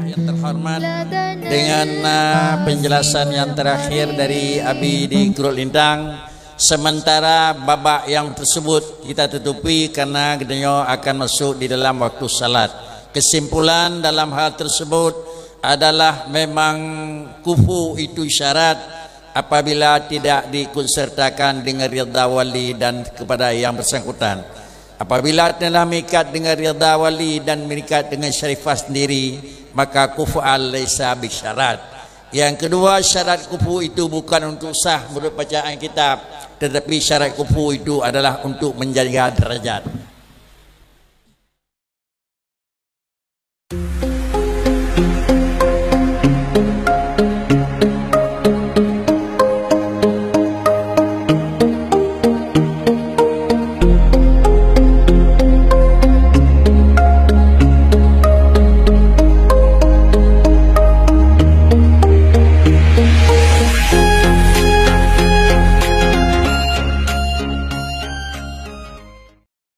Yang terhormat, dengan penjelasan yang terakhir dari Abi di Gurul Lintang, sementara babak yang tersebut kita tutupi karena kita akan masuk di dalam waktu salat. Kesimpulan dalam hal tersebut adalah memang kufu itu syarat apabila tidak dikonsertakan dengan ridha wali dan kepada yang bersangkutan. Apabila telah mengikat dengan ridha wali dan mengikat dengan syarifah sendiri, maka kufu'al laisa bisyarat. Yang kedua, syarat kufu itu bukan untuk sah menurut bacaan kitab, tetapi syarat kufu itu adalah untuk menjaga derajat.